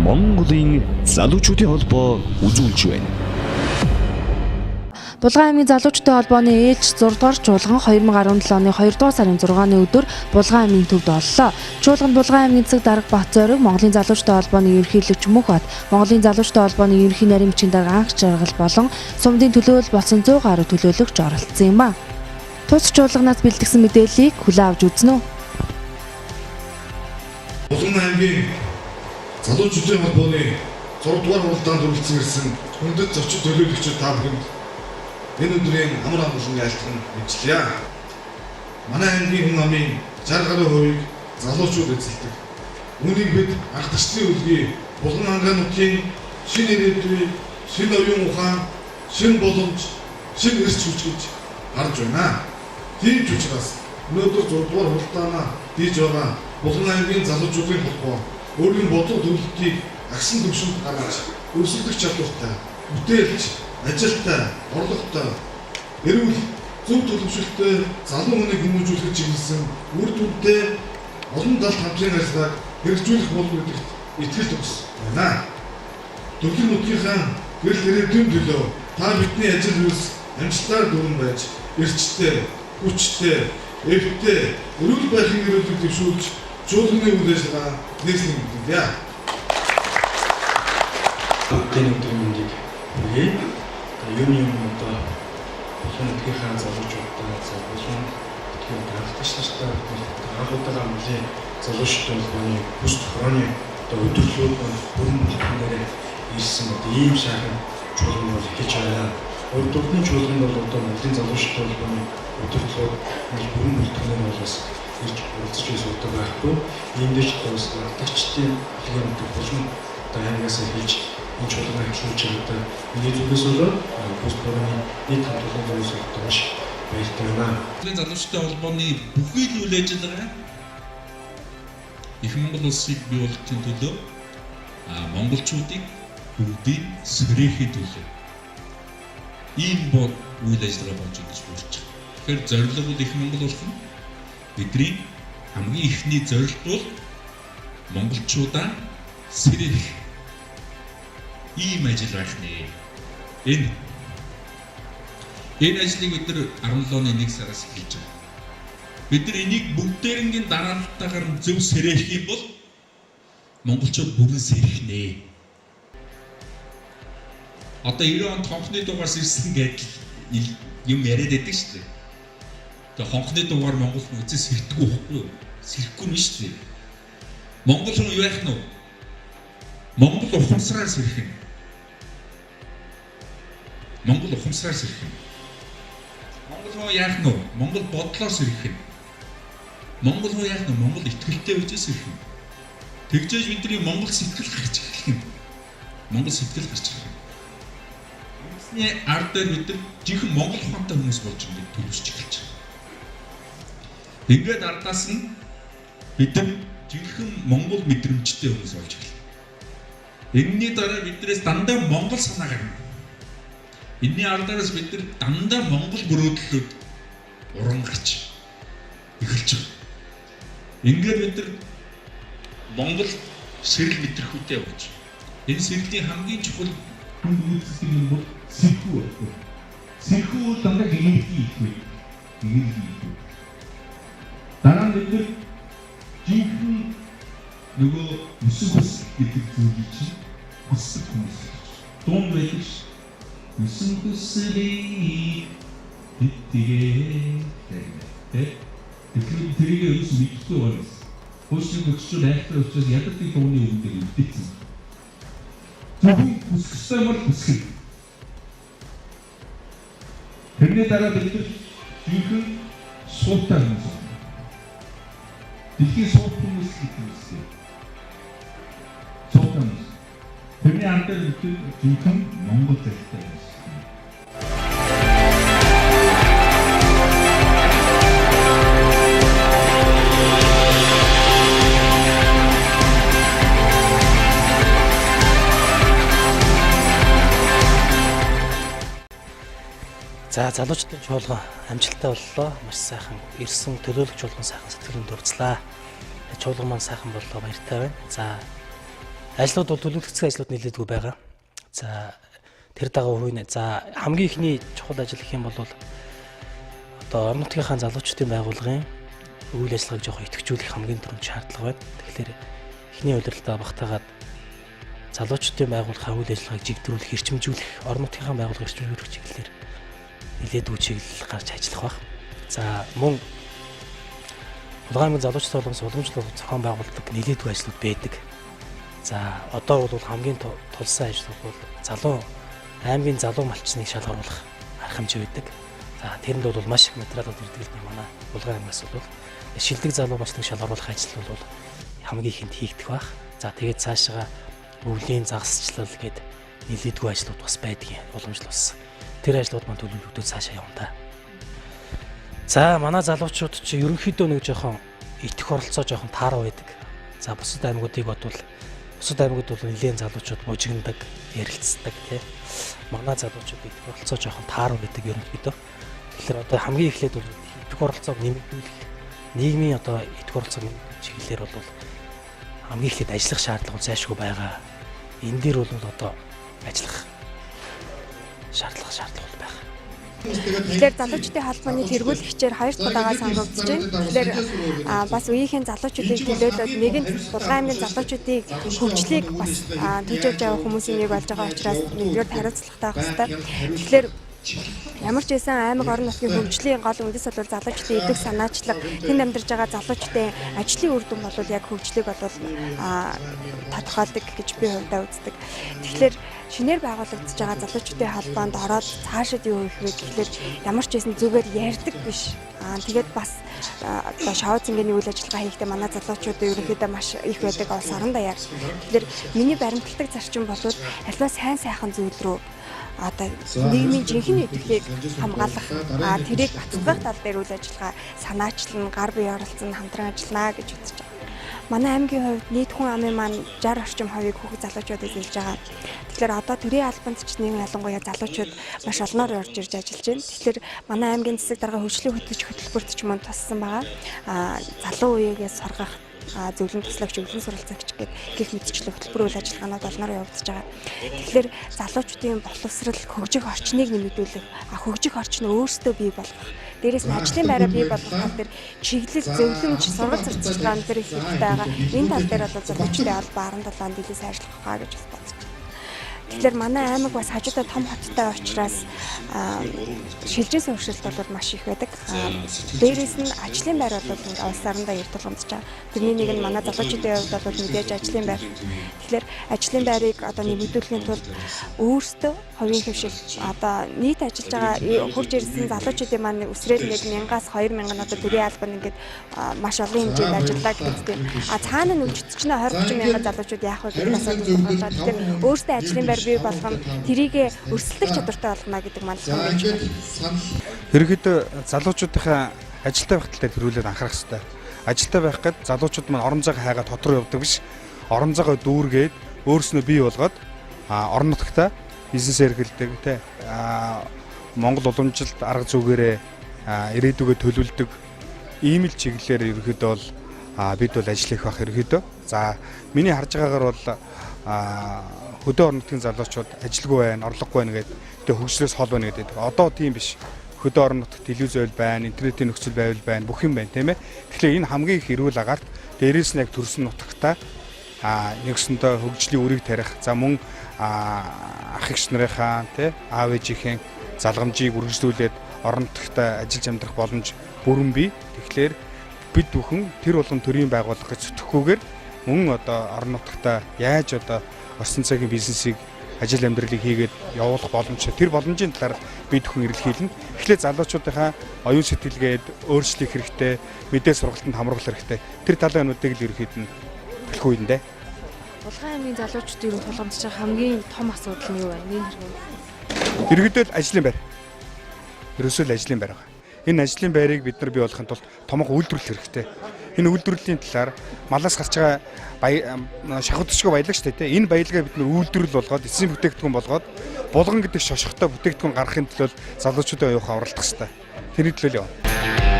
Монголын залуучуудын холбоо үзүүлж байна. Булган аймгийн залуучдын холбооны ээлж 6 дугаар чуулган 2017 оны 2 дугаар сарын 6-ны өдөр Булган аймгийн төвд оллоо. Чуулганд Булган аймгийн засаг дарга Бат Зориг, Монголын залуучдын холбооны ерөнхийлөгч Мөнхбат, Монголын залуучдын холбооны ерөнхий нарийн бичгийн дарга Анх Жаргал болон сумдын төлөөлөл болсон 100 гаруй төлөөлөгч оролцсон юм а. Тус чуулганаас бэлтгэсэн мэдээллийг хүлээн авч үзнэ үү? Булган аймгийн залуучдын холбооны 6 дугаар уралдаанд хүрэлцэн ирсэн хүндэт зочин төлөөлөгчид та бүхэнд энэ өдрийн амар амгалан айлтган мэдлээ. Манай аймгийн хүн амын 60 гаруй хувийг залуучууд эзэлдэг. Үүнийг бид анх төслийн үлгий Булган ангаан нутгийн шинэ ирээдүйн, шинэ оюун ухаан, шинэ боломж, шинэ эрс хүч гэж харж байна. Тийм ч учраас өнөөдөр 6 дугаар уралдаанаа дийж байгаа Булган аймгийн залуучуудын холбоо өөрийн бодлого төлөвлөлтийг агсан төвшөнд гаргаж өрсөлдөх чадвартай, бүтээлч, ажилтай, орлоготой, эрүүл, зөв төлөвшөлттэй залуу хүнийг хүмүүжүүлэх чиглэсэн үр дүнтэй олон талт хамтран ажиллагааг хэрэгжүүлэх болов гэдэгт итгэл төгс байна. Төрийн нутгийнхаа гэрэл ирээдүйн төлөө та бидний ажил үйлс амжилтаар дүүрэн байж эрчтэй, хүчтэй, эвтэй, эрүүл байхын өрөөдийг дэвшүүлж чуулганы үйл ажиллагаа нийслэн мэдээ. Өглөөний өдрийн үеийг юуны одоо Булган нутгийнхаа залуучуудаа Булган нутгийн дарагч нартай хамтдаа амлын залуучдын холбооны бүс тохирооны одоо өдөрлөд бүрэн бүтээнээр ирсэн ийм сайхан чуулган бол хийж байгаа. Урдны чуулган бол одоо Монголын залуучдын холбооны өдөрлөд бүрэн бүтээнээр болоос ирж уулзч байсан байхгүй. Иймдээ ч бас ардагчдын хэлээр Булган аймгаас хийж энэ чуулганы хэмжүүж байгаа миний зүгээс бол бүс тохирооны нийт хамтлагын зүйлс маш баяртай байна. Монголын залуучдын холбооны бүхий л үйл ажиллагаа их Монгол улсыг бий болгохын төлөө монголчуудыг бүгдийг сэрээхийн төлөө ийм бод үйл ажиллагаа болж байгаа гэж бодож байна. Тэгэхээр зорилго бол их Монгол улс нь бидний хамгийн ихний зорилго бол монголчуудаа сэрээх ийм ажил байх нэ. Энэ ажлыг бид нар 17 оны 1 сараас эхэлж байгаа. Бид нар энийг бүгдээрнгийн дараалтаагаар зөв сэрээх юм бол монголчууд бүрэн сэрэх нэ. Одоо 90 онд хонхны дугаарс ирсэн гэдэл юм яриад байдаг шүү дээ. Тэгээ хонхны дугаар монгол хүн үзээс сэрдэггүй байхгүй юу? Сэрэхгүй нь шүү дээ. Монгол хүн юу яах нь вэ? Монгол ухамсараар сэрэх юм. Монгол ухамсараар сэрэх юм. Монгол хүн яах нь вэ? Монгол бодлоор сэрэх юм. Монгол хүн яах нь вэ? Монгол итгэлтэй байж сэрэх юм. Тэгжээж бидний монгол сэтгэл гарч ирэх юм. Монгол сэтгэл гарч ирэх юм. Үнэсний ард дээр бид жинхэнэ монгол ухаантай хүмүүс болж ингээд төлөвшөж эхэлж байгаа. Ингээд ардаас нь бид жинхэнэ монгол мэдрэмжтэй хүмүүс болж эхэллээ. Энэний дараа биднээс дандаа монгол санаа гарна. Энэний ардаас бид нар дандаа монгол мөрөөдлөд уран гарч эхэлж байгаа. Ингээд бид нар монгол сэрэл мэдрэх үедээ явж. Энэ сэрэлийн хамгийн чухал үйлчлэл юм бол сэрхүү байхгүй. Сэрхүү бол дандаа гинэгдэх үе. Гинэгдэх. Дараа нь бид нар жинхэнэ нөгөө өсөс гэдэг зүйлийг чинь хүсэх хүмүүс. Дуун байдаг ш. Өсөн хүсэлээ тэгтээ. Тэгэхээр тэрийг өс мэдхгүй байна. Хөөсний хөтчүүд айхтар учраас яддаг дууны үгэн дээр үлдээсэн. Зөвхөн хүсэхтэй бол хүсэх. Тэрний дараа бид жинхэнэ суутай хүмүүс. Дэлхийн сууд хүмүүс гэдэг үстэй. Суутай хүмүүс. Тэрний ардаар жинхэнэ монгол зэрэгтэй хүмүүс. За залуучдын чуулган амжилттай боллоо. Маш сайхан ирсэн төлөөлөгч чуулган сайхан сэтгэлд дурцлаа. Чуулган маань сайхан боллоо, баяртай байна. За ажлууд бол төлөвлөгдсөн ажлууд нэлээдгүй байгаа. За тэр дагуу хувийн за хамгийн ихний чухал ажил гэх юм бол одоо орон нутгийнхаа залуучуудын байгууллагын үйл ажиллагааг жоохон идэвхжүүлэх хамгийн түрүүнд шаардлага байна. Тэгэхээр эхний удирдлагаа багтаагаад залуучуудын байгууллагын үйл ажиллагааг жигдрүүлэх, эрчимжүүлэх, орон нутгийнхаа байгууллагыг эрчимжүүлэх чиглэлээр нэлээдгүй чиглэл гарч ажиллах баг. За мөн Улаан аймгийн залуучууд болгон уламжлал зохион байгуулдаг нэлээдгүй ажлууд байдаг. За одоо бол хамгийн тулсан ажил бол залуу аймгийн залуу малчныг шалгаруулах арга хэмжээ байдаг. За тэрэнд бол маш их материалууд ирдэг л манай Улаан аймгаас бол шилдэг залуу малчныг шалгаруулах ажил бол хамгийн ихэнд хийгдэх байх. За тэгээд цаашаа өвлийн загасчлал гээд нэлээдгүй ажлууд бас байдгийн уламжлал бас. Тэр ажлууд маань төлөвлөгдөж цаашаа явна та. За манай залуучууд чи ерөнхийдөө нэг жоохон итгэх оролцоо жоохон тааруу байдаг. За бусад аймагуудыг бодвол бусад аймагуд бол нэлийн залуучууд мужигнадаг, ярилцдаг тий. Манай залуучууд итгэх оролцоо жоохон тааруу байдаг ерөнхийдөө. Тэгэхээр одоо хамгийн эхлээд бол итгэх оролцоог нэмэгдүүлэх, нийгмийн одоо итгэх оролцоог нэмэгдүүлэх чиглэлээр бол хамгийн эхлээд ажиллах шаардлага зайлшгүй байгаа. Энэ дээр бол одоо ажиллах шаардлага байна. Тэгэхээр залуучуудын холбооны тэргүүлэгчээр 2 удаагаа сонгогдож байна. Тэгэхээр бас үеийнхэн залуучуудыг төлөөлөд нэгэн Улаан аймгийн залуучуудыг хөгжлийг бас төжөөж явах хүмүүсийн нэг болж байгаа учраас нэгдүгээр хариуцлагатай байх хэрэгтэй. Тэгэхээр ямар ч байсан аймаг орон нутгийн хөгжлийн гол үндэс бол залуучуудын эдгэх санаачлаг, тэнд амьдарч байгаа залуучуудын ажлын үр дүн бол яг хөгжлийг бол тодорхойлдог гэж би хувьдаа үздэг. Тэгэхээр шинээр байгуулагдж байгаа залуучуудын холбоонд ороод цаашид юу хийх вэ гэхлээр ямар ч байсан зүгээр ярьдаг биш. Тэгээд бас одоо шоу зингээний үйл ажиллагаа хийхдээ манай залуучууд ерөнхийдөө маш их байдаг улс орон даяар. Тэгэхээр миний баримтлагдаг зарчим бол альва сайн сайхан зүйл рүү одоо нийгмийн жинхэнэ идэвхийг хамгаалах тэрийг бацдах тал дээр үйл ажиллагаа санаачлан гар бие оролцсон хамтран ажиллана гэж үзэж байгаа. Манай аймгийн хувьд нийт хүн амын маань 60 орчим хувийг хүүхэд залуучууд эзэлж байгаа. Тэгэхээр одоо төрийн албанд ч нэг ялангуяа залуучууд маш олноор орж ирж ажиллаж байна. Тэгэхээр манай аймгийн засаг дарга хөгжлийн хөтөлбөрт ч мөн туссан байгаа. Залуу үеигээс сургах зөвлөм туслагч, өвлөн суралцагч гэх мэтчлэн хөтөлбөр үйл ажиллагаанууд олноор явагдаж байгаа. Тэгэхээр залуучуудын боловсрал, хөгжих орчныг нэмэгдүүлэх, хөгжих орчин өөрсдөө бий болгох, дээрээс нь ажлын байраа бий болгох тал дээр чиглэл, зөвлөмж, сургалт зарчилгаан дээр их хэрэгтэй байгаа. Энэ тал дээр бол залуучуудын албаа 17 онд илүү сайжрах хаа гэж бодож байна. Тэгэхээр манай аймаг бас хажуудаа том хоттой учраас шилжиж сургалтууд бол маш их байдаг. Дээрээс нь ажлын байр бол улс орондоо эрт тулгамдж байгаа. Тэрний нэг нь манай залуучуудын хувьд бол мэдээж ажлын байр. Тэгэхээр ажлын байрыг одоо нэмэгдүүлэхийн тулд өөрсдөө хувийн хөвшил одоо нийт ажиллаж байгаа хурж ирсэн залуучуудын маань үсрээл 1000-аас 2000 одоо төрийн албанд ингээд маш олон хэмжээнд ажиллаа гэдэг. Цаана нь өчтчнээ 20-30 мянган залуучууд яах вэ гэдэг асуудал болж байгаа. Тэгэхээр өөрсдөө ажлын байр бий болгон тэрийг өрсөлдөх чадвартай болгоно гэдэг маань санагдаж байна. Ерөнхийдөө залуучуудынхаа ажилтай байх тал дээр төрүүлээд анхаарах хэрэгтэй. Ажилтай байх гээд залуучууд маань орон зайг хайгаад хот руу явдаг биш. Орон зайгаа дүүргээд өөрснөө бий болгоод орон нутгатаа бизнес эрхэлдэг тий. Монгол уламжилт арга зүгээрээ ирээдүгөө төлөвлөдөг ийм л чиглэлээр ерөнхийдөө бол бид бол ажил хийх байх ерөнхийдөө. За миний харж байгаагаар бол хөдөө орон нутгийн залуучууд ажилгүй байна, орлогогүй байна гэдэг хөгжлөөс хол байна гэдэг. Одоо тийм биш. Хөдөө орон нутгад телевизэл байна, интернетийн нөхцөл байвал байна, бүх юм байна, тийм ээ. Тэгэхээр энэ хамгийн их эрүүл агаалт дээрээс нь яг төрсөн нутагтаа нэгсэндээ хөгжлийн үрийг тарих. За мөн ах эгч нарынхаа тий аав ээжийнхээ залгамжийг үргэлжлүүлээд орон нутгад ажиллаж амьдрах боломж бүрэн бий. Тэгэхээр бид бүхэн тэр болгон төрийн байгууллага гэж зүтгэхгүйгээр мөн одоо орон нутгад яаж одоо орчин цагийн бизнесийг ажил амьдралыг хийгээд явуулах боломжтой. Тэр боломжийн талаар бид бүхэн эрэлхийлнэ. Эхлээд залуучуудынхаа оюун сэтгэлгээд өөрчлөх хэрэгтэй, мэдээ сургалтанд хамруулах хэрэгтэй. Тэр талаануудыг л ерөөхдөө төлөх үед нэ. Улаан аймгийн залуучуудын ер нь тулгамдж байгаа хамгийн том асуудал нь юу вэ? Нэг хэрэг. Ерөөдөө л ажлын байр. Ерөөсөө л ажлын байр байгаа. Энэ ажлын байрыг бид нар бий болгохын тулд томоохон үйлдвэрлэх хэрэгтэй. Энэ үйлдвэрлэлийн талаар малаас гарч байгаа шахагдчихгүй баялаг шүү дээ. Энэ баялагаа бид нар үйлдвэрлэл болгоод эцсийн бүтээгдэхүүн болгоод булган гэдэг шошготой бүтээгдэхүүн гаргахын тулд залуучуудаа явах авралдах хэрэгтэй. Тэрний төлөө явна.